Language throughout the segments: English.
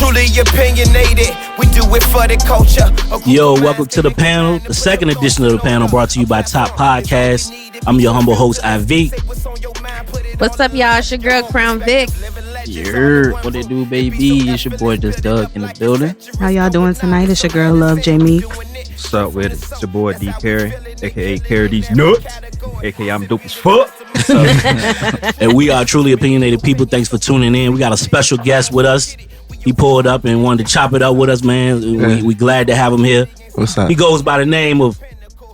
Truly opinionated, we do it for the culture. Yo, welcome to the panel, the second edition of the panel brought to you by Top Podcast. I'm your humble host, IV. What's up, y'all? It's your girl, Crown Vic. Yeah, what it do, baby? It's your boy, Just Doug in the building. How y'all doing tonight? It's your girl, Love Jamie. What's up with it? It's your boy, D. Perry, a.k.a. Carry These Nuts, a.k.a. I'm dope as fuck. And we are Truly Opinionated People. Thanks for tuning in. We got a special guest with us. He pulled up and wanted to chop it up with us, man. We glad to have him here. What's up? He goes by the name of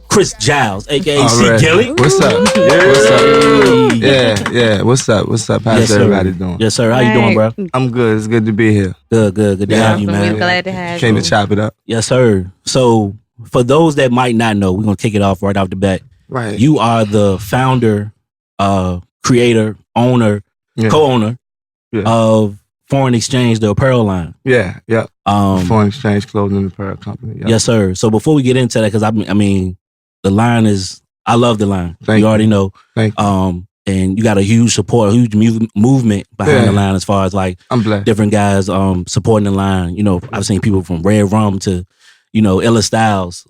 Chris Giles, a.k.a. C. Kelly. What's up? Yeah. What's up? Yeah. What's up? How's everybody doing? Yes, sir. How you doing, bro? I'm good. It's good to be here. Good to have you, man. We're glad to have you. Came to chop it up. Yes, sir. So, for those that might not know, we're going to kick it off right off the bat. Right. You are the founder, creator, owner, co-owner of Foreign Exchange, the apparel line. Yeah. Foreign Exchange Clothing and Apparel Company. Yep. Yes, sir. So before we get into that, because I mean, the line is, I love the line. Thank you already know. Thank you. And you got a huge support, a huge movement behind the line as far as like I'm blessed. Different guys supporting the line. You know, I've seen people from Red Rum to, you know, Illa Styles.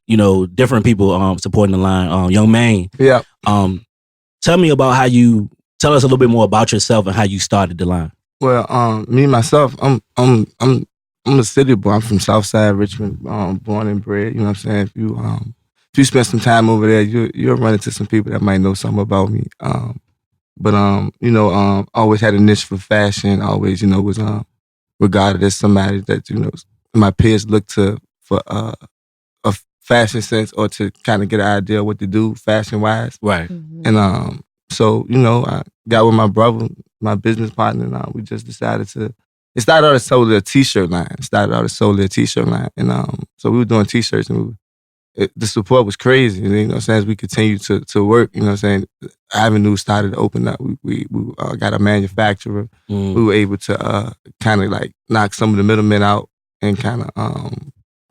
You know, different people supporting the line. Young Maine. Yeah. Tell me about tell us a little bit more about yourself and how you started the line. Well, me myself, I'm a city boy. I'm from Southside Richmond, born and bred. You know what I'm saying? If you spend some time over there, you'll run into some people that might know something about me. Always had a niche for fashion. Always, was regarded as somebody that my peers look to for a fashion sense or to kind of get an idea of what to do fashion wise. Right. Mm-hmm. And so I got with my brother, my business partner, and we just decided to. It started out as solely a t-shirt line. And so we were doing t-shirts, and the support was crazy. You know what I'm saying? As we continued to work, you know what I'm saying? Avenues started to open up. We got a manufacturer. We were able to kind of like knock some of the middlemen out, and kind of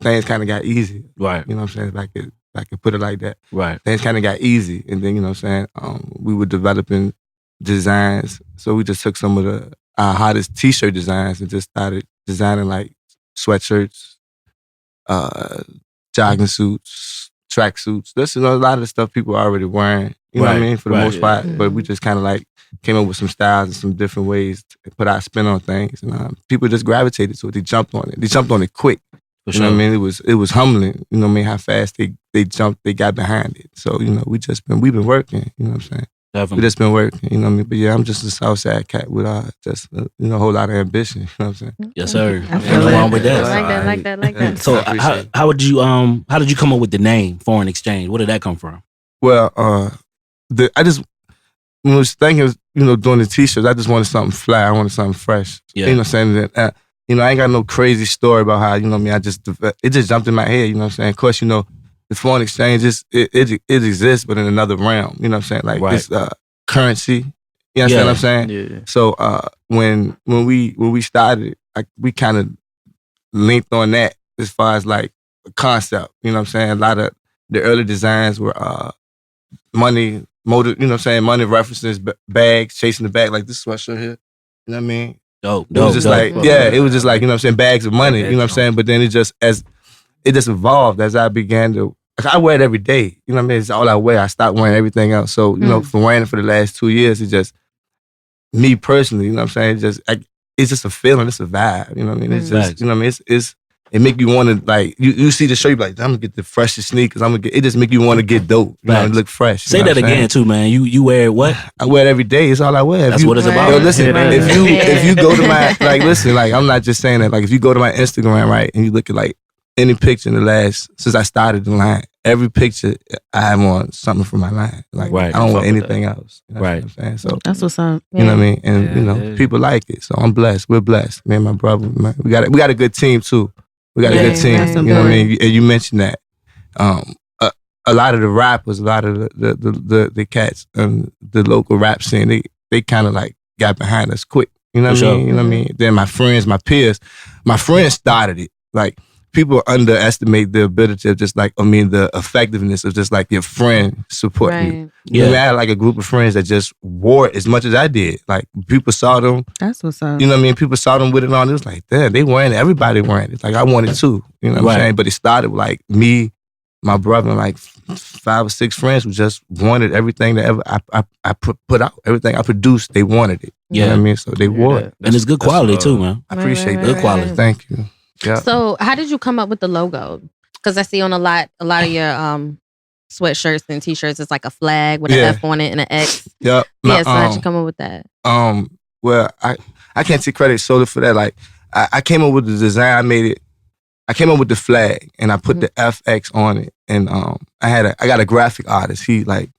things kind of got easy. Right. You know what I'm saying? If I could put it like that. Right. Things kind of got easy, and then you know what I'm saying? We were developing designs, so we just took some of our hottest t-shirt designs and just started designing like sweatshirts, jogging suits, track suits. That's a lot of the stuff people are already wearing. You know what I mean? For the most part. But we just kind of like came up with some styles and some different ways to put our spin on things. And people just gravitated to it. They jumped on it. They jumped on it quick. You know what I mean? It was humbling. You know what I mean? How fast they jumped, they got behind it. So, we've been working. You know what I'm saying? Definitely. We just been working. You know what I mean? But yeah, I'm just a Southside cat with just a whole lot of ambition. You know what I'm saying? Yes, sir. Nothing wrong with that. Like that. So how did you come up with the name Foreign Exchange? Where did that come from? Well, I just was thinking, doing the t-shirts, I just wanted something fly. I wanted something fresh. Yeah. You know what I'm saying? I ain't got no crazy story about how, it just jumped in my head, you know what I'm saying? Of course, the foreign exchange, it exists, but in another realm, you know what I'm saying? Like this currency, you understand what I'm saying? Yeah. So when we started, we kind of linked on that as far as like a concept, you know what I'm saying? A lot of the early designs were money, motive, you know what I'm saying? Money references, bags, chasing the bag, like this sweatshirt here, you know what I mean? Dope. It was just it was just like, you know what I'm saying, bags of money, you know what I'm saying? But then it just evolved as I began to, I wear it every day, you know what I mean? It's all I wear. I stopped wearing everything else. So, from wearing it for the last 2 years, it's just, me personally, you know what I'm saying? It's just a feeling, it's a vibe, you know what I mean? It's just, you know what I mean? It make you want to, like, you see the shirt, you be like, I'm going to get the freshest sneakers. it just make you want to get dope, you know, and look fresh. Say that again too, man. You wear it what? I wear it every day. It's all I wear. That's what it's about. Yo, listen, if you go to my, I'm not just saying that. Like, if you go to my Instagram, right, and you look at, like, any picture since I started the line, every picture I have on something from my line. Like, I don't want anything else. You know what I'm saying? So that's what's up. You know what I mean? And, people like it. So I'm blessed. We're blessed. Me and my brother, man. We got a good team, too. We got a good team. You know what I mean? And you mentioned that. A lot of the rappers, a lot of the cats, the local rap scene, they kind of like got behind us quick. You know what I mean? You know what I mean? Then my friends, my peers, my friends started it. Like, people underestimate the ability of just like, the effectiveness of just like your friend supporting you. You know what I mean? I had like a group of friends that just wore it as much as I did. Like people saw them. That's what's up. You know what I mean? People saw them with it on. It was like, damn, they wearing it. Everybody wearing it. Like I wanted to. You know what I'm saying? But it started with like me, my brother, and like 5 or 6 friends who just wanted everything that ever I put out. Everything I produced, they wanted it. You know what I mean? So they wore it. And it's good quality too, man. I appreciate Good quality. Thank you. Yeah. So how did you come up with the logo? Because I see on a lot of your sweatshirts and t-shirts, it's like a flag with an F on it and an X. Yep. Yeah, so how'd you come up with that? Well, I can't take credit solely for that. Like I came up with the design, I came up with the flag and I put the FX on it. And I got a graphic artist. He like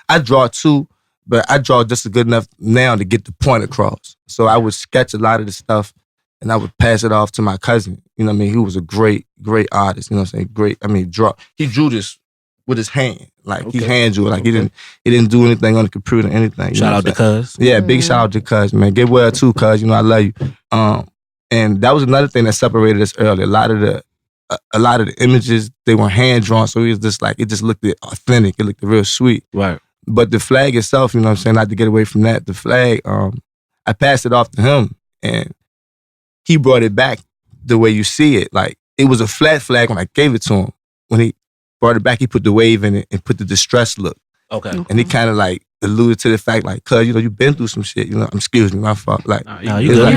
I draw too, but I draw just good enough now to get the point across. So I would sketch a lot of the stuff and I would pass it off to my cousin. You know what I mean? He was a great artist. You know what I'm saying? Great. I mean, he drew this with his hand. Like he hand drew it. Like he didn't do anything on the computer or anything. Shout out to Cuz. Yeah, big shout out to Cuz, man. Get well too, Cuz. You know I love you. And that was another thing that separated us early. A lot of the images, they were hand drawn, so it was just like it just looked authentic. It looked real sweet. Right. But the flag itself, you know what I'm saying, not to get away from that, the flag, I passed it off to him and he brought it back the way you see it. Like it was a flat flag when I gave it to him. When he brought it back, he put the wave in it and put the distress look. Okay. And he kind of like alluded to the fact like, cuz, you know, you've been through some shit. You know, excuse me, my fault. Like, you good.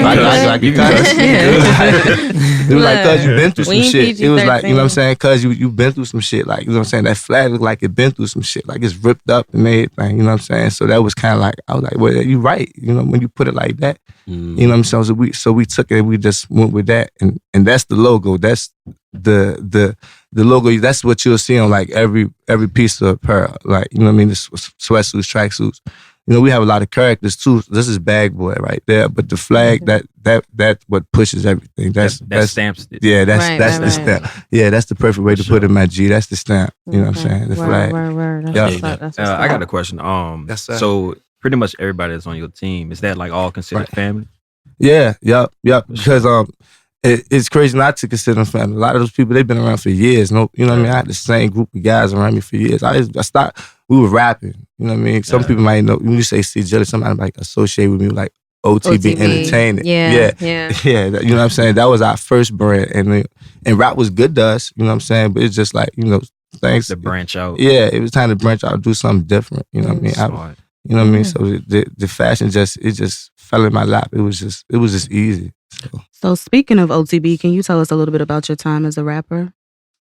It was like, cuz, you've been through some shit. It was like, you know what I'm saying? Cuz, you've been through some shit. Like, you know what I'm saying? That flag looked like it been through some shit. Like, it's ripped up and everything. You know what I'm saying? So that was kind of like, I was like, well, you right. You know, when you put it like that. You know what I'm saying? So we took it and we just went with that. And that's the logo. That's the logo. That's what you'll see on like every piece of apparel. Like, you know what I mean? This sweatsuits, tracksuits. You know, we have a lot of characters too. This is Bag Boy right there. But the flag, that what pushes everything. That stamps it. Yeah, that's the stamp. Yeah, that's the perfect way to put it, my G. That's the stamp. You know what I'm saying? The flag. That's I got a question. So pretty much everybody that's on your team, is that like all considered family? Yeah, yep. Because it's crazy not to consider them family. A lot of those people, they've been around for years. No, you know what I mean? I had the same group of guys around me for years. We were rapping. You know what I mean? Some people might know, when you say C. Jelly, somebody might associate with me like OTB Entertainment. Yeah. You know what I'm saying? That was our first brand. And rap was good to us, you know what I'm saying? But it's just like, you know, things. To branch out. Yeah, it was time to branch out, do something different. You know what I mean? Smart. You know what I mean? So the fashion just fell in my lap. It was just easy. So speaking of OTB, can you tell us a little bit about your time as a rapper?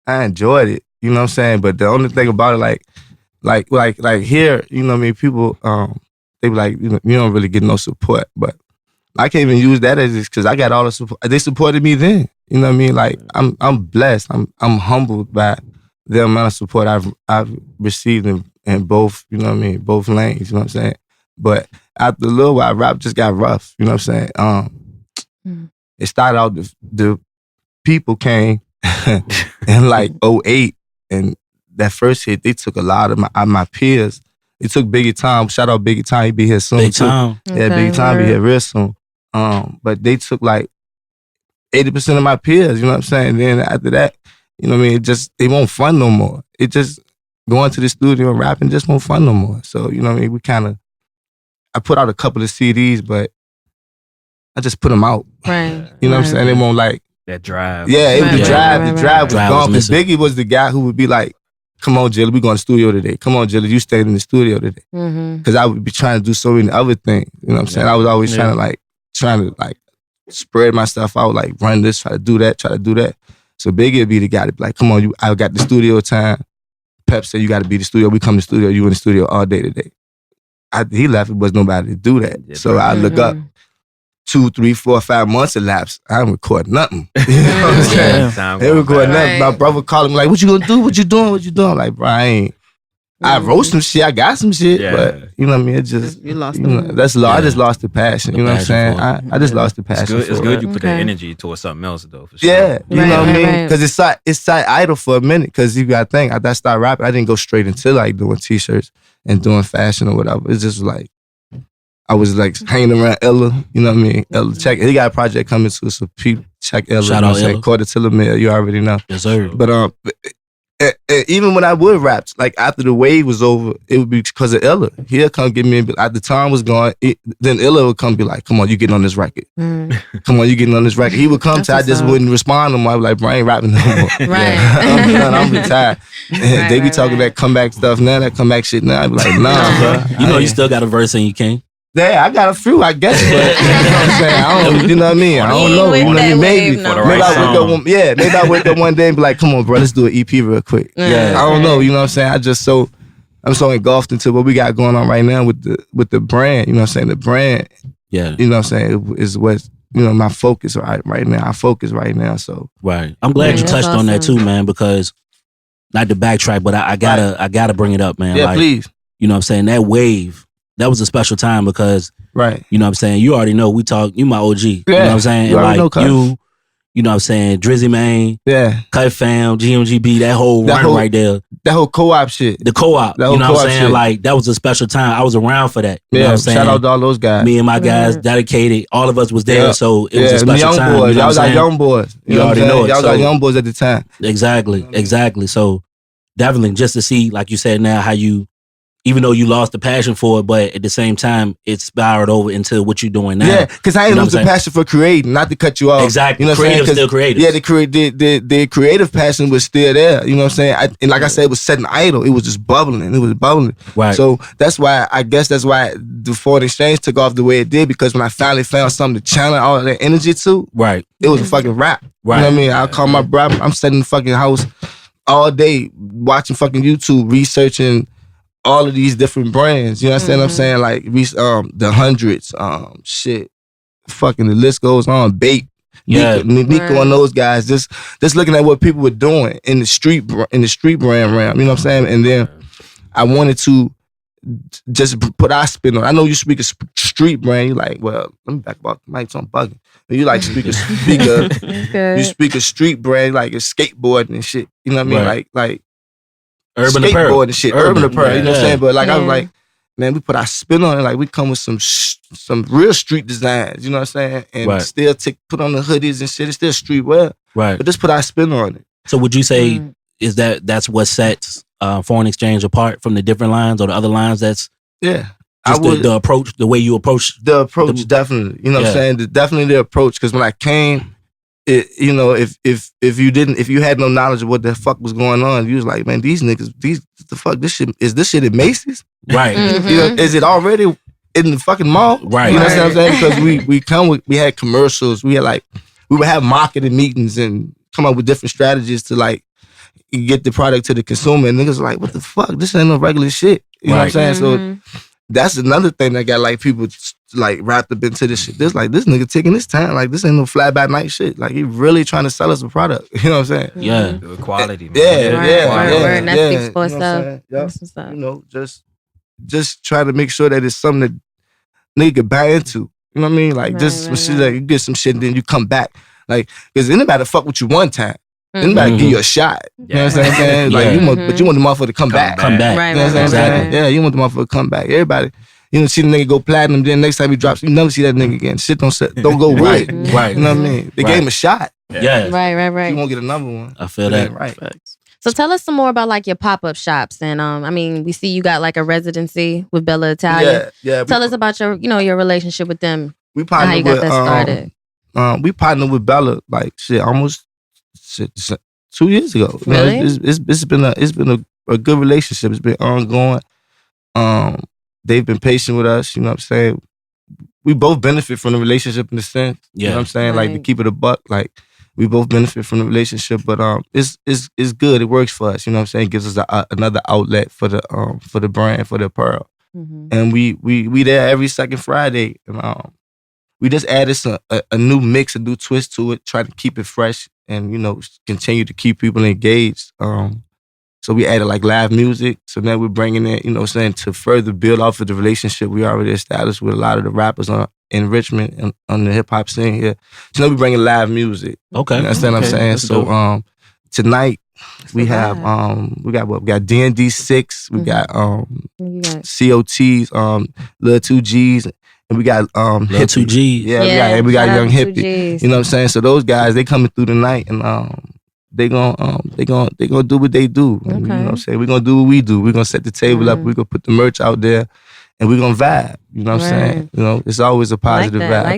I enjoyed it. You know what I'm saying? But the only thing about it, like here, you know what I mean? People, they be like, you know, you don't really get no support. But I can't even use that as because I got all the support. They supported me then. You know what I mean? Like I'm blessed. I'm humbled by the amount of support I've received in both, you know what I mean, both lanes, you know what I'm saying? But after a little while, rap just got rough, you know what I'm saying? It started out, the people came in like 2008, and that first hit, they took a lot of my peers. They took Biggie Time. Shout out Biggie Time, he be here soon. Big Time. Yeah, Biggie Time be here real soon. But they took like 80% of my peers, you know what I'm saying? And then after that, you know what I mean, they won't fun no more. It just, going to the studio and rapping just won't fun no more. So, you know what I mean, I put out a couple of CDs, but I just put them out. Right. You know what I'm saying? They won't like. That drive. Yeah, it was the drive. The drive was gone. Was Biggie was the guy who would be like, come on, Jilly, we going to the studio today. Come on, Jilly, you stayed in the studio today. Because I would be trying to do so many other things. You know what I'm saying? I was always trying to spread my stuff out, like run this, try to do that. So Biggie would be the guy to be like, come on, I got the studio time. Pep said, you got to be the studio. We come to the studio, you in the studio all day today. He left, it was nobody to do that. So I look up, 2, 3, 4, 5 months elapsed. I didn't record nothing. You know what I'm saying? I didn't record nothing. My brother called me like, what you gonna do? What you doing? I'm like, bro, I wrote some shit. I got some shit, but you know what I mean? It just, you lost I just lost the passion. You know what I'm saying? I just lost the passion. It's good you put that energy towards something else though. For sure. Yeah, you know what I mean? Because it sat idle for a minute. Because you got to think, after I started rapping, I didn't go straight into like doing t-shirts and doing fashion or whatever. It's just like, I was like hanging around Ella, you know what I mean? Ella, check. He got a project coming to, so check Illa. Shout out Illa. Quarter to the mill. You already know. Yes, sir. But even when I would rap, like after the wave was over, it would be because of Illa. He'll come get me, at the time was gone. Then Illa would come be like, "Come on, you getting on this record? Come on, you getting on this record." He would come to, I just wouldn't respond to him. I was like, "Bro, I ain't rapping no more. Right. I'm done. I'm retired." They be talking that comeback stuff now, that comeback shit now. I be like, "Nah, bro." You know, you still got a verse in you, King. Yeah, I got a few, I guess, but you know what I'm saying? I don't, you know what I mean? I don't know. You know what I mean? Maybe I wake up one day and be like, "Come on, bro, let's do an EP real quick." Yeah. I don't know. You know what I'm saying? I'm so engulfed into what we got going on right now with the brand. You know what I'm saying? The brand. Yeah. You know what I'm saying? Is what, you know, my focus right now. I focus right now. So right. I'm glad you touched on that too, man, because not to backtrack, but I gotta bring it up, man. Yeah, like, please. You know what I'm saying? That wave. That was a special time because, right. You know what I'm saying? You already know you my OG. Yeah. You know what I'm saying? You And already like know, you know what I'm saying? Drizzy Man, yeah, Cut Fam, GMGB, that whole right there. That whole co-op shit. The co-op. That you whole know what I'm saying? shit. Like, that was a special time. I was around for that. You know what I'm saying? Shout out to all those guys. Me and my guys, dedicated. All of us was there, so it was a the special young time. boys. You know Y'all what got I'm young boys. You already know it. Y'all got young boys at the time. Exactly. So definitely just to see, like you said now, how you, even though you lost the passion for it, but at the same time, it spiraled over into what you're doing now. Yeah, because I ain't lose the passion for creating, not to cut you off. Exactly. You know creative still creative. Yeah, the creative passion was still there. You know what I'm saying? And like I said, it was setting idle. It was just bubbling. It was bubbling. Right. So that's why the foreign exchange took off the way it did, because when I finally found something to channel all that energy to, right, it was a fucking rap. Right. You know what I mean? I'll call my bro. I'm sitting in the fucking house all day watching fucking YouTube, researching all of these different brands. You understand what I'm saying? Like the hundreds, shit. Fucking the list goes on. Bait. Yeah. Nico and those guys. Just looking at what people were doing in the street brand realm. You know what I'm saying? And then I wanted to just put our spin on it. I know you speak a street brand. You like, well, let me back about the mic, so I'm bugging. You like you speak a street brand, like a skateboarding and shit. You know what I mean? Right. Like Urban skateboard apparel and shit. Urban apparel. You know what I'm saying? But like I was Yeah. like, man, we put our spin on it. Like we come with some real street designs. You know what I'm saying? And Right. still put on the hoodies and shit. It's still streetwear. Right. But just put our spin on it. So would you say is that's what sets foreign exchange apart from the different lines or the other lines? That's Yeah. just the approach, the way you approach. The approach, definitely. You know what I'm saying? Definitely the approach. Because when I came, you know, if you had no knowledge of what the fuck was going on, you was like, man, these niggas, the fuck, this shit at Macy's? Right. You know, is it already in the fucking mall? Right. You know what I'm saying? Because we had commercials, we would have marketing meetings and come up with different strategies to like get the product to the consumer. And niggas are like, what the fuck? This ain't no regular shit. You know what I'm saying? So that's another thing that got like people like wrapped up into this shit. This nigga taking this time. Like this ain't no fly by night shit. Like he really trying to sell us a product. You know what I'm saying? Yeah. The quality, man. Right. That speaks for You know what I'm itself. saying? Yep. You know, just try to make sure that it's something that nigga can buy into. You know what I mean? Like like you get some shit and then you come back. Like, because anybody fuck with you one time. Anybody give you a shot. You know what I'm saying? Like but you want the motherfucker to come back. Come back. Right, You know what I'm saying? Yeah, you want the motherfucker to come back. Everybody, you know, see the nigga go platinum, then next time he drops, you never see that nigga again. Shit don't go right. Right. You know what I mean? They gave him a shot. Yeah. Right. You won't get another one. I feel that. Right. So tell us some more about like your pop-up shops. And I mean, we see you got like a residency with Bella Italia. Yeah. Tell us about your relationship with them. We And how you partnered got that started. we partnered with Bella like almost 2 years ago. You know, Really? it's been a good relationship. It's been ongoing. They've been patient with us. You know what I'm saying? We both benefit from the relationship in the sense. You know what I'm saying? Like to Right. keep it a buck. Like we both benefit from the relationship, but it's good. It works for us. You know what I'm saying? It gives us another outlet for the brand, for the apparel. And we there every second Friday. And we just added a new mix, a new twist to it, try to keep it fresh and, you know, continue to keep people engaged. So we added like live music. So now we're bringing it, you know what I'm saying, to further build off of the relationship we already established with a lot of the rappers in Richmond and on the hip hop scene here. So now we're bringing live music. Okay. You understand what I'm saying? That's So dope. tonight we have we got D&D 6, we got You got COTs, Lil 2 G's, and we got Lil Hippie. 2G. Yeah, we got shout Young out to Hippie. 2Gs. You know what I'm saying? So those guys, they coming through the night, and they gonna do what they do. You know what I'm saying? We're gonna do what we do. We're gonna set the table up. We're gonna put the merch out there, and we're gonna vibe. You know what I'm saying? You know, it's always a positive vibe.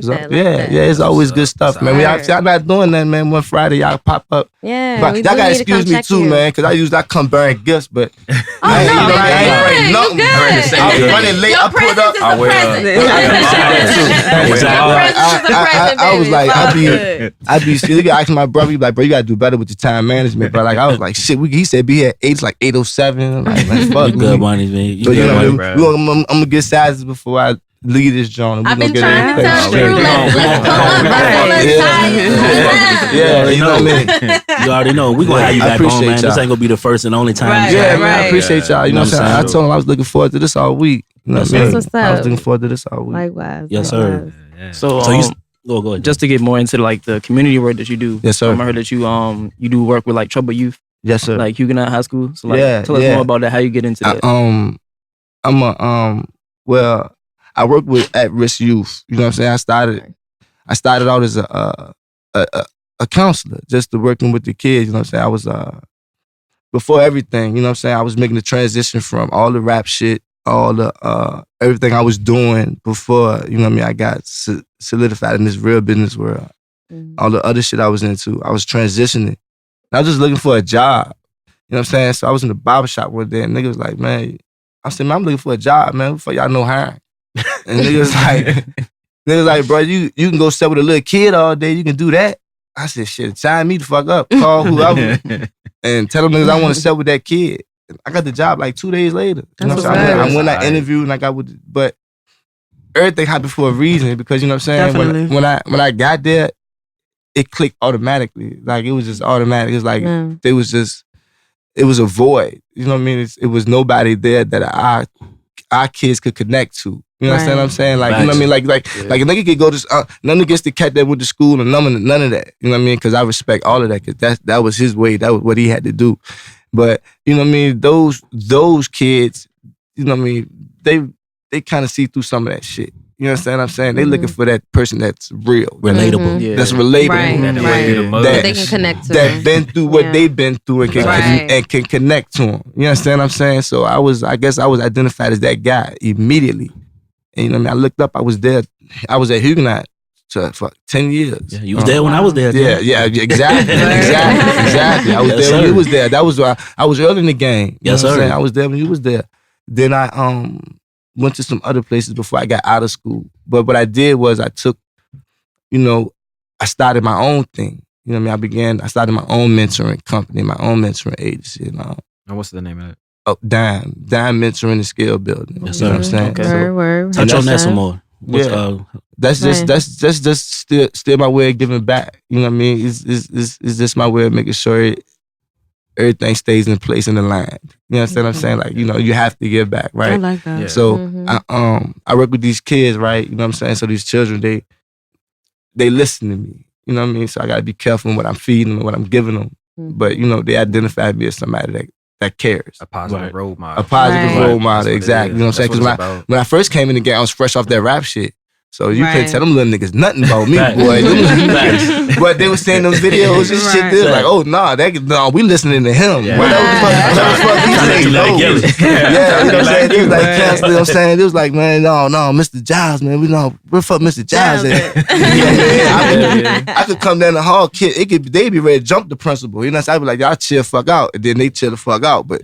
It's always good stuff, man. Y'all not doing that, man. One Friday, y'all pop up. Yeah, But we y'all do gotta need to come excuse me check too, you. man, because I come bearing gifts, but Oh, I no, ain't you bring nothing. good. I was running late. Your I pulled up. presence is a present. I was like, I'd be still asking my brother, he be like, bro, you gotta do better with your time management, bro. Like I was like, shit, he said be here at 8, it's like 8:07. I'm like, man, fuck You good, me. Bunny, man. But you know, I'm gonna get sizes before I leave this joint. I've been trying to tell Drew, let's come up. Yeah, you know what I mean? You already know. We're going to have you I back home, appreciate man. This y'all. ain't going to be the first and only time. Right. Yeah, man, I appreciate y'all. You know what I'm saying? I told him I was looking forward to this all week. You know what I'm saying? That's what's I was up. looking forward to this all week. Likewise. Yes, sir. So, So you go ahead. just to get more into like the community work that you do. Yes, sir. I heard that you do work with like troubled youth, Yes, sir. like Huguenot High School. So like, Yeah, tell us yeah. more about that. How you get into that? Well, I work with at-risk youth. You know what I'm saying? I started out as a counselor, just to working with the kids. You know what I'm saying? I was before everything. You know what I'm saying? I was making the transition from all the rap shit, all the everything I was doing before. You know what I mean? I got solidified in this real business world. All the other shit I was into, I was transitioning. I was just looking for a job. You know what I'm saying? So I was in the barbershop one day, and nigga was like, man, I said, man, I'm looking for a job, man. Before y'all know hiring. And nigga was like, bro, you can go sit with a little kid all day. You can do that. I said, shit, sign me the fuck up. Call whoever and tell them niggas I want to sit with that kid. I got the job like 2 days later. You know what I'm saying? I went, I interviewed, and I got with, but everything happened for a reason, because you know what I'm saying? Definitely. When I got there, it clicked automatically. Like it was just automatic. It's like it was a void. You know what I mean? It was nobody there that our kids could connect to. You understand what I'm saying? Like, you know what I mean? Like a nigga could go to, none against the cat that went to school and none of that. You know what I mean? Because I respect all of that, because that was his way. That was what he had to do. But, you know what I mean? Those kids, you know what I mean? They kind of see through some of that shit. You understand what I'm saying? They looking for that person that's real. Relatable. Yeah. That's relatable. Right. They can connect to that them. been through what they've been through and can connect to them. You understand what I'm saying? So I guess I was identified as that guy immediately. And you know what I mean? I looked up, I was there. I was at Huguenot for 10 years. Yeah, you was there when I was there. Yeah, exactly. I was there when you was there. That was why I was early in the game. You know what I'm saying? I was there when you was there. Then I went to some other places before I got out of school. But what I did was I took, you know, I started my own thing. You know what I mean? I started my own mentoring company, my own mentoring agency. You know? And what's the name of it? Oh, Dime Mentoring and Skill Building. Yes, You know what I'm sir. saying? Okay. So Word. Touch on that some more. that's just still my way of giving back. You know what I mean? It's just my way of making sure everything stays in place in the line. You understand what I'm saying? Like, you know, you have to give back, right? I like that. Yeah. So I work with these kids, right? You know what I'm saying? So these children, they listen to me. You know what I mean? So I gotta be careful in what I'm feeding them, what I'm giving them. But you know, they identify me as somebody that cares. A positive role model. A positive role model, That's what it exactly. is. You know what I'm saying? That's what Because it's when I first came in the game, I was fresh off that rap shit. So you couldn't Right. tell them little niggas nothing about me, Facts. boy. Facts. But they was saying those videos and shit. They was like, oh, nah, we listening to him. Yeah. Whatever the fuck he say, You no. let it get it. Yeah, you know what I'm saying? They was like, you know what I'm saying? They was like, man, no, Mr. Giles, man. Where fuck Mr. Giles at? You know what I mean? I could come down the hall, kid. They be ready to jump the principal. You know what I'm saying? I'd be like, y'all chill fuck out. And then they chill the fuck out. But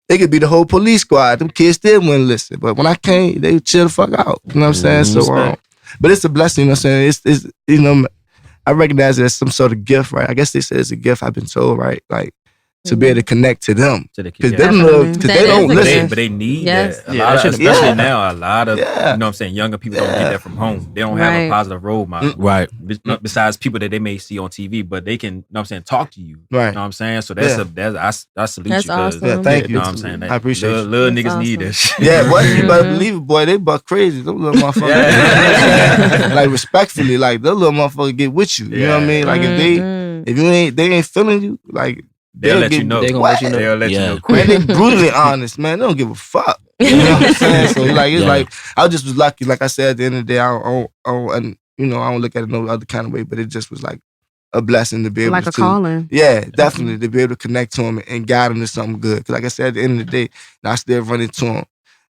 it could be the whole police squad. Them kids still wouldn't listen. But when I came, they would chill the fuck out. You know what I'm saying? So, but it's a blessing, you know what I'm saying? It's you know, I recognize it as some sort of gift, right? I guess they say it's a gift, I've been told, right? Like, to be able to connect to them. Because they don't listen. But they need Yes. that. A lot of, especially now, a lot of, Yeah. you know what I'm saying, younger people don't get that from home. They don't have a positive role model. Right. Besides people that they may see on TV, but they can, you know what I'm saying, talk to you. Right. You know what I'm saying? So that's I salute That's you. 'Cause, awesome. Yeah, thank you. You know what I'm saying? I appreciate you. Little That's niggas need awesome. that shit. Yeah, boy, you better believe it, boy. They buck crazy. Those little motherfuckers. Like, respectfully, like, those little motherfuckers get with you. You know what I mean? Like, if they ain't feeling you, like, They'll let you know. They gonna let you know. They'll let you Yeah. know Man, quick. they brutally honest, man. They don't give a fuck. You know what I'm saying? So it's like I just was lucky. Like I said, at the end of the day, I don't look at it no other kind of way. But it just was like a blessing to be able Like to a calling. Yeah, definitely to be able to connect to him and guide him to something good. Because like I said, at the end of the day, I still run into him.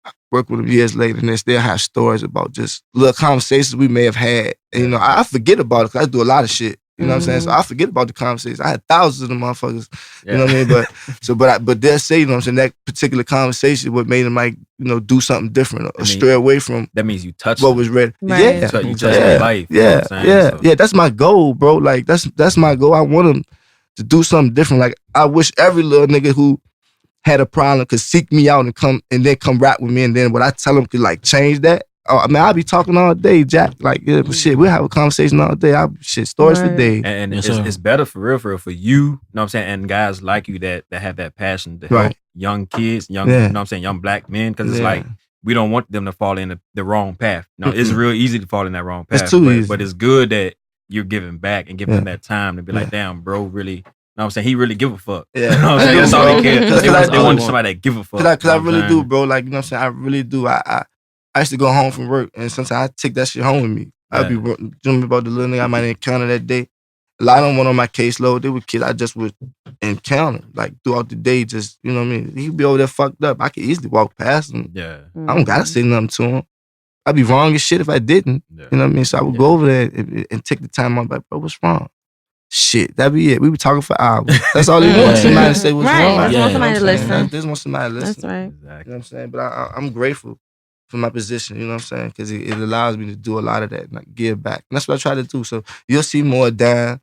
I work with him years later, and they still have stories about just little conversations we may have had. And I forget about it because I do a lot of shit. You know what I'm saying? So I forget about the conversations. I had thousands of them motherfuckers. Yeah. You know what I mean? But they'll say, you know what I'm saying, that particular conversation what made them like, do something different or stray away from That means you touched what was ready. Right. Yeah. You touched their life. You know Yeah. what I'm saying? Yeah. So, Yeah. That's my goal, bro. Like that's my goal. I want them to do something different. Like I wish every little nigga who had a problem could seek me out and then come rap with me, and then what I tell them could like change that. Oh, I mean, I'll be talking all day, Jack. Like, yeah, but shit, we'll have a conversation all day. Stories for days. And Yes, it's better for real for you, know what I'm saying, and guys like you that have that passion to help Right. young kids, you know what I'm saying, young black men, because it's Yeah. like we don't want them to fall in the wrong path. It's real easy to fall in that wrong path. It's too easy. But it's good that you're giving back and giving Yeah. them that time to be like, damn, bro, really, know what I'm saying, he really give a fuck. Yeah. You know what I'm saying? That's all they care. Cause They want somebody that give a fuck. Cause I really know do, what bro. Like, you know what I'm saying? I really do. I used to go home from work, and sometimes I take that shit home with me. I'd be dreaming about the little nigga I might encounter that day. A lot of them went on my caseload. They were kids I just would encounter, like, throughout the day, just, you know what I mean? He'd be over there fucked up. I could easily walk past him. Yeah. I don't gotta say nothing to him. I'd be wrong as shit if I didn't. Yeah. You know what I mean? So I would go over there and take the time out, like, bro, what's wrong? Shit, that'd be it. We were talking for hours. That's all they want. Somebody to say what's Right. wrong. They just want somebody to listen. They just want somebody to listen. That's right. You know what I'm saying? But I'm grateful for my position, you know what I'm saying? Because it allows me to do a lot of that, and like give back. And that's what I try to do. So you'll see more down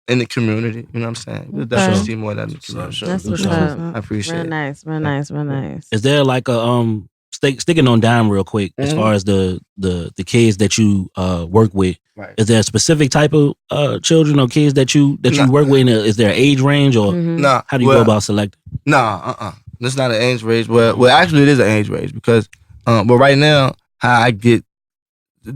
in the community, you know what I'm saying? You'll definitely see more of that in the community. That's what's Sure. up. I appreciate Real it. nice, real nice, real nice. Is there like a sticking on dime real quick as Mhm. far as the kids that you work with? Right. Is there a specific type of children or kids that you work with? Is there an age range or Mhm. Nah, how do you go about selecting? Nah, It's not an age range. Well, actually, it is an age range because, but right now, how I get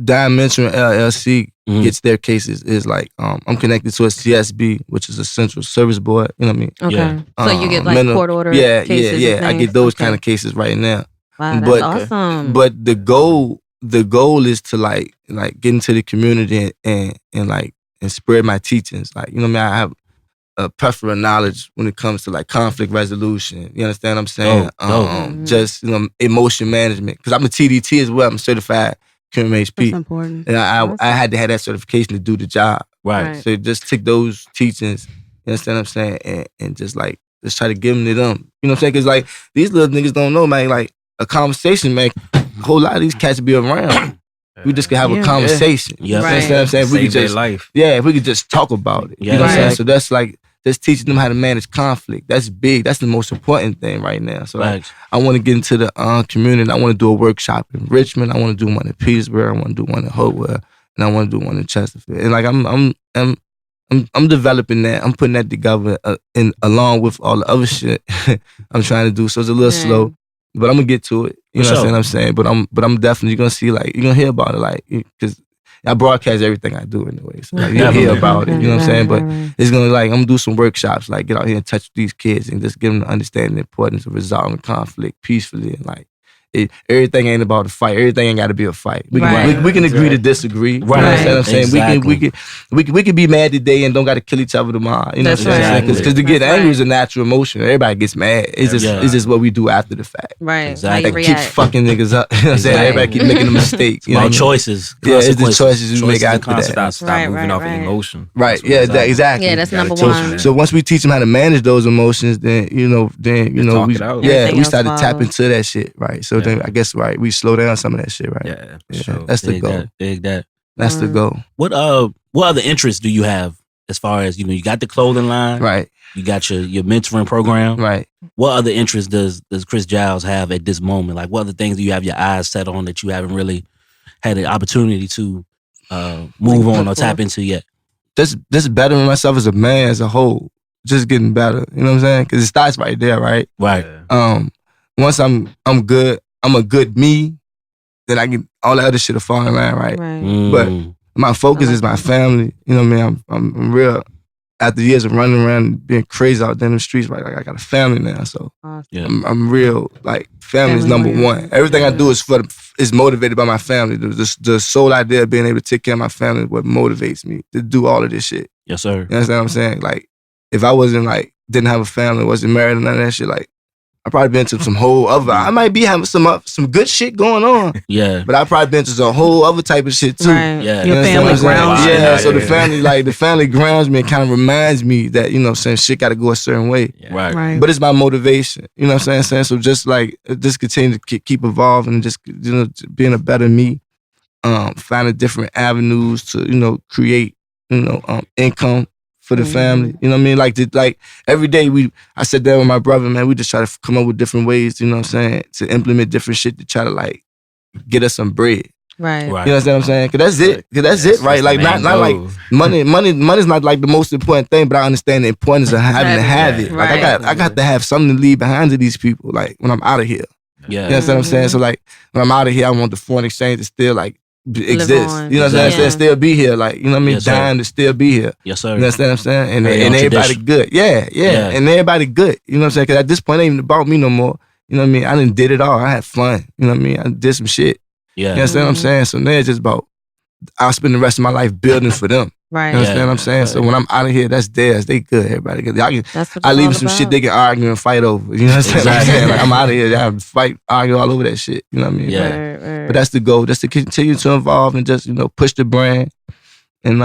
Dimension LLC Mhm. gets their cases is like I'm connected to a CSB, which is a Central Service Board. You know what I mean? Okay. Yeah. So you get like mental- court order Yeah, cases. yeah. and I things? get those Okay. kind of cases right now. Wow, that's but- awesome. But the goal is to like get into the community and spread my teachings. Like, you know what I mean? I have a plethora of knowledge when it comes to like conflict resolution. You understand what I'm saying? Dope. Just emotion management. Because I'm a TDT as well. I'm a certified That's QMHP. important. And I had to have that certification to do the job. Right. Right. So just take those teachings, you understand what I'm saying, and just try to give them to them. You know what I'm saying? Because like these little niggas don't know, man. Like a conversation, man. A whole lot of these cats be around. We just could have Yeah. a conversation. Yeah. You understand what I'm saying? If we Save could their just, life. if we could just talk about it. Yeah. You know what I'm saying? Right. So that's like just teaching them how to manage conflict. That's big. That's the most important thing right now. So like, Facts. I want to get into the community. I want to do a workshop in Richmond. I want to do one in Petersburg. I want to do one in Hopewell, and I want to do one in Chesterfield. And like I'm developing that. I'm putting that together and along with all the other shit I'm trying to do. So it's a little slow, but I'm gonna get to it. You know what I'm saying? But I'm definitely gonna see, like, you're gonna hear about it, like, because I broadcast everything I do anyway. So like, you'll hear about it. You know what I'm saying? But it's gonna, like, I'm gonna do some workshops, like get out here and touch with these kids and just give them to understand the importance of resolving conflict peacefully, and like. Everything ain't about a fight. Everything ain't got to be a fight. We can agree to disagree. Right. You know what I'm saying? Exactly. We can be mad today and don't got to kill each other tomorrow. You know That's what I'm saying? right. Because to get That's angry right. is a natural emotion. Everybody gets mad. It's just what we do after the fact. Right. Exactly. How you Like, keep react. fucking niggas up. You know what I'm saying? Exactly. Everybody keep making a mistake. You know About what I mean? choices. Yeah, it's the consequences. choices you make and after that. consequences. Stop Right, moving right, off right. emotion. Right. That's what Yeah, it's about. exactly. Yeah, that's Gotta number teach one. them So once we teach them how to manage those emotions, then we talk it out. yeah, Everything we else start to tap follows. into that shit, right? So then I guess we slow down some of that shit, right? Yeah, for sure. That's the Dig goal. that. Dig that. That's the goal, What other interests do you have as far as, you got the clothing line, right? you got your mentoring program, Right. What other interests does Chris Giles have at this moment? Like, what other things do you have your eyes set on that you haven't really had the opportunity to move on or tap into yet? Just bettering myself as a man as a whole, just getting better. You know what I'm saying? Because it starts right there, right? Right. Yeah. Once I'm good, I'm a good me. Then I get all the other shit to fall in line, right? Right. Mm. But my focus is my family. You know what I mean? I'm real. after years of running around being crazy out there in the streets, right? Like I got a family now, so Yeah. I'm real. Like family is Family number one. Everything I do is motivated by my family. The sole idea of being able to take care of my family is what motivates me to do all of this shit. Yes, sir. You understand what I'm saying? Like if I wasn't like didn't have a family, wasn't married, and none of that shit, like I probably been to some whole other. I might be having some good shit going on. Yeah. But I probably been to some whole other type of shit too. Right. Yeah. Your You understand family what I'm saying? grounds you. Yeah, so the family grounds me and kind of reminds me that, you know, saying shit got to go a certain way. Right. Right. But it's my motivation. You know what I'm saying? So just like, just continue to keep evolving and just, you know, being a better me, finding different avenues to, you know, create, you know, income for the family. You know what I mean? Like every day I sit down with my brother, man, we just try to come up with different ways, you know what I'm saying, to implement different shit to try to like get us some bread. Right. Right. You know what I'm saying? Cause that's it. Cause that's it, right? Like not like money's not like the most important thing, but I understand the importance of having to have it. Like I got to have something to leave behind to these people. Like when I'm out of here. Yeah. You know what I'm saying? So like when I'm out of here, I want the foreign exchange to still like exist. on. You know what I'm saying? Yeah. Still be here. Like, you know what I mean? Yes, sir. Dying to still be here. Yes, sir. You understand what I'm saying? And Very everybody untraditional. good. Yeah. And everybody good. You know what I'm saying? Cause at this point, it ain't even about me no more. You know what I mean? I done did it all. I had fun. You know what I mean? I did some shit. Yeah. You understand what I'm saying? So now it's just about, I'll spend the rest of my life building for them. Right. You understand Yeah. what I'm saying? So when I'm out of here, that's theirs. They good. Everybody good. That's what I it's leave all some about. shit they can argue and fight over. You know what I'm saying? Like, I'm out of here. Y'all fight, argue all over that shit. You know what I mean? Yeah. Right. But that's the goal. Just to continue to evolve and just, you know, push the brand and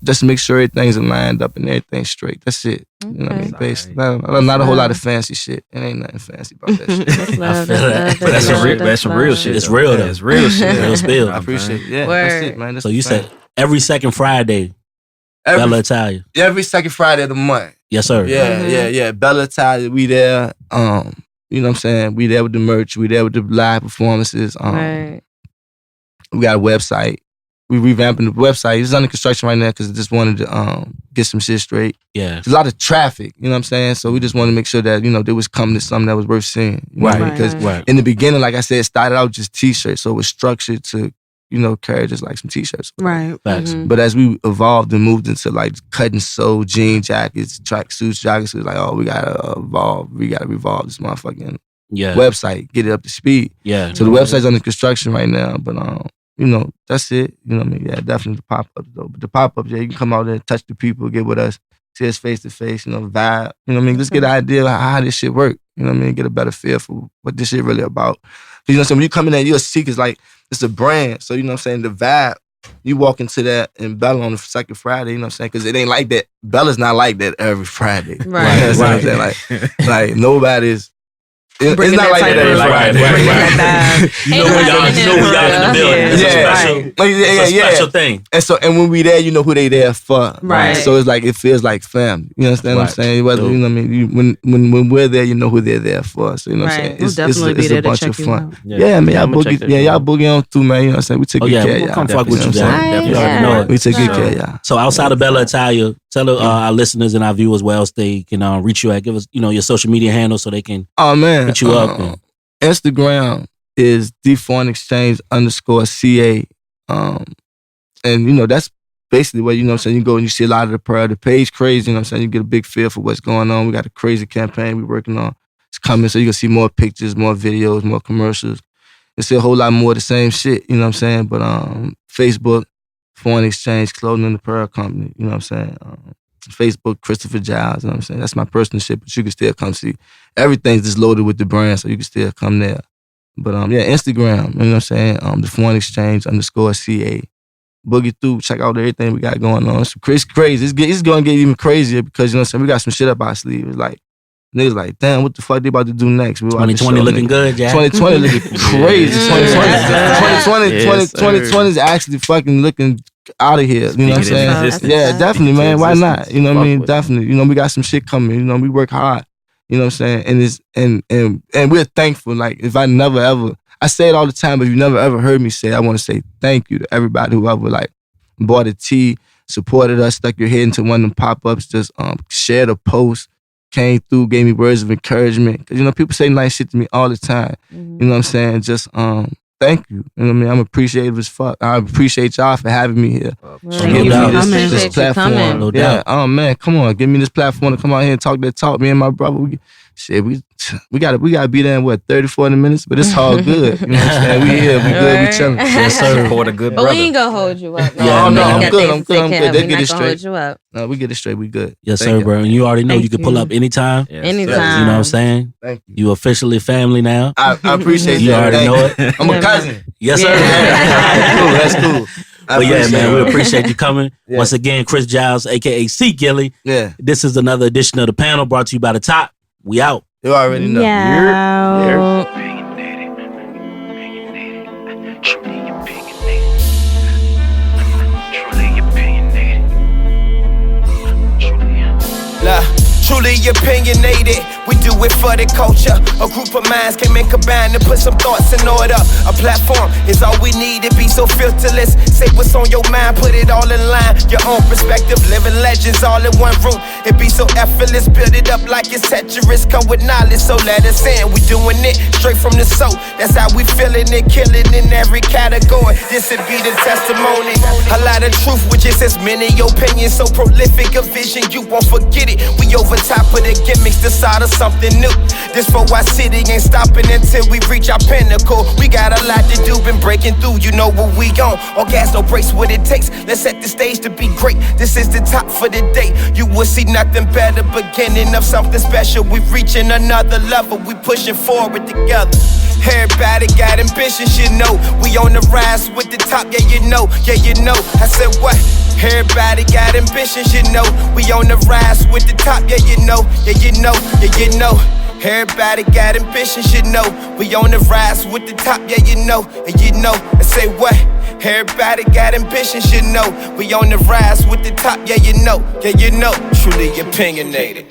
just make sure everything's lined up and everything's straight. That's it. You know what I mean? Okay. Basically, not a whole lot of fancy shit. It ain't nothing fancy about that shit. That's love. feel that. That's That's some real love. shit. It's though. real, Yeah, though. It's real shit. Real spill. I appreciate it. Yeah, Word. that's it, man. That's So the you thing. said every second Friday, Bella every, Italia. every second Friday of the month. Yes, sir. Yeah. Bella Italia, we there. You know what I'm saying? We there with the merch. We there with the live performances. Right. We got a website. We revamping the website. It's under construction right now because I just wanted to get some shit straight. Yeah. There's a lot of traffic, you know what I'm saying? So we just wanted to make sure that, you know, there was coming to something that was worth seeing. You know what I mean? Right. Because Right. in the beginning, like I said, it started out just t-shirts. So it was structured to, you know, carry just like some t-shirts. Right. Facts. But as we evolved and moved into like cut and sew, jean jackets, track suits, joggers, it was like, oh, we gotta evolve. We gotta revolve this motherfucking Yeah. website, get it up to speed. Yeah. So the website's under construction right now, but you know, that's it. You know what I mean? Yeah, definitely the pop-ups though. But the pop-ups, yeah, you can come out there, touch the people, get with us, see us face to face, you know, vibe. You know what I mean? Just get an idea of how this shit work. You know what I mean? Get a better feel for what this shit really about. 'Cause you know what I'm saying? When you come in there, you'll see, cause like, it's a brand. So you know what I'm saying? The vibe, you walk into that in Bella on the second Friday, you know what I'm saying? Cause it ain't like that. Bella's not like that every Friday. Right. You know what I'm saying? Like nobody's, it's Bringing not that like type that every of- Friday. Bringing that vibe. You know we got in the building. It's a Yeah. special, Like, it's a special thing. And when we there, you know who they there for. Right. So it's like, it feels like family. You understand what I'm Right. saying? Whether, you know what I mean? When we're there, you know who they're there for. So you know what I'm Right. saying? We'll definitely be it's there a to bunch check of you fun. out. Yeah, man, y'all I'ma check boogie, that y'all out. boogie on through, man. You know what I'm saying? We took Oh good yeah, care of we'll y'all. come fuck with you, know what I'm Zach. saying? You Yeah. already know it. We took good care of y'all. So outside of Bella Italia, tell our listeners and our viewers where else they can reach you at. Give us, you know, your social media handle so they can Oh man, hit you up. And, Instagram is _CA. And you know, that's basically what, you know what I'm saying, you go and you see a lot of the Pearl. The page crazy, you know what I'm saying? You get a big feel for what's going on. We got a crazy campaign we're working on. It's coming, so you can see more pictures, more videos, more commercials. You see a whole lot more of the same shit, you know what I'm saying? But Facebook, Foreign Exchange, Clothing in the Pearl Company, you know what I'm saying? Facebook, Christopher Giles, you know what I'm saying? That's my personal shit, but you can still come see. Everything's just loaded with the brand, so you can still come there. But yeah, Instagram, you know what I'm saying? The Foreign Exchange _CA. Boogie through, check out everything we got going on. It's crazy. It's going to get even crazier because, you know what I'm saying, we got some shit up our sleeve. It's like, niggas like, damn, what the fuck they about to do next? We about to 2020 show, looking nigga. good, Jack. 2020 looking crazy. 2020 is actually fucking looking out of here. You know what I'm Speaking in saying? existence. Yeah, definitely, Speaking man. in Why not? existence. You know what I Fuck mean? with it. Definitely. You know, we got some shit coming. You know, we work hard. You know what I'm saying? And it's and we're thankful. Like, if I never ever, I say it all the time, but if you never ever heard me say it, I want to say thank you to everybody who ever like bought a tee, supported us, stuck your head into one of them pop-ups, just shared a post, came through, gave me words of encouragement. Cause you know, people say nice shit to me all the time. You know what I'm saying? Just thank you. You know what I mean? I'm appreciative as fuck. I appreciate y'all for having me here. Thank No you doubt. for This coming. Appreciate you platform. coming. No Yeah. doubt. Oh man, come on, give me this platform to come out here and talk that talk. Me and my brother, we gotta be there in what 30-40 minutes, but it's all good. You know what I'm saying? We here, we good, we chilling. Yes, sir. Support a good But brother. we ain't gonna hold you up. Yeah, no, I'm we got good, things I'm to good, take I'm care good. of. They We get not it gonna hold straight. you up. No, we get it straight. We good. Yes, Thank sir, you. bro. And you already know Thank you can pull you. up anytime. Yes, Anytime. You know what I'm saying? Thank you. You officially family now. I appreciate You that. already Thank know you. it. I'm a Yeah, cousin. Yes, sir. Alright, that's cool. I But yeah, appreciate man, it. we appreciate you coming. Yeah. Once again, Chris Giles, aka C. Gilly. Yeah, This is another edition of the panel brought to you by the top. We out. you already know. Yeah. Truly opinionated. Truly opinionated. Truly opinionated. We do it for the culture. A group of minds came in combined to put some thoughts in order. A platform is all we need to be so filterless. Say what's on your mind, put it all in line. Your own perspective, living legends all in one room. It be so effortless, build it up like it's Tetris. Come with knowledge, so let us in. We doing it straight from the soul. That's how we feeling it, killing in every category. This would be the testimony. A lot of truth with just as many opinions. So prolific a vision, you won't forget it. We over top of the gimmicks, the side of something new. This for our city ain't stopping until we reach our pinnacle. We got a lot to do, been breaking through, you know what we on. All gas, no brakes, what it takes. Let's set the stage to be great. This is the top for the day. You will see nothing better, beginning of something special. We reaching another level, we pushing forward together. Everybody got ambitions, you know. We on the rise with the top, yeah you know. I said what? Everybody got ambitions, you know. We on the rise with the top, yeah you know. Everybody got ambitions, you know. We on the rise with the top, yeah you know. I say what? Everybody got ambitions, you know. We on the rise with the top, yeah you know. Truly opinionated.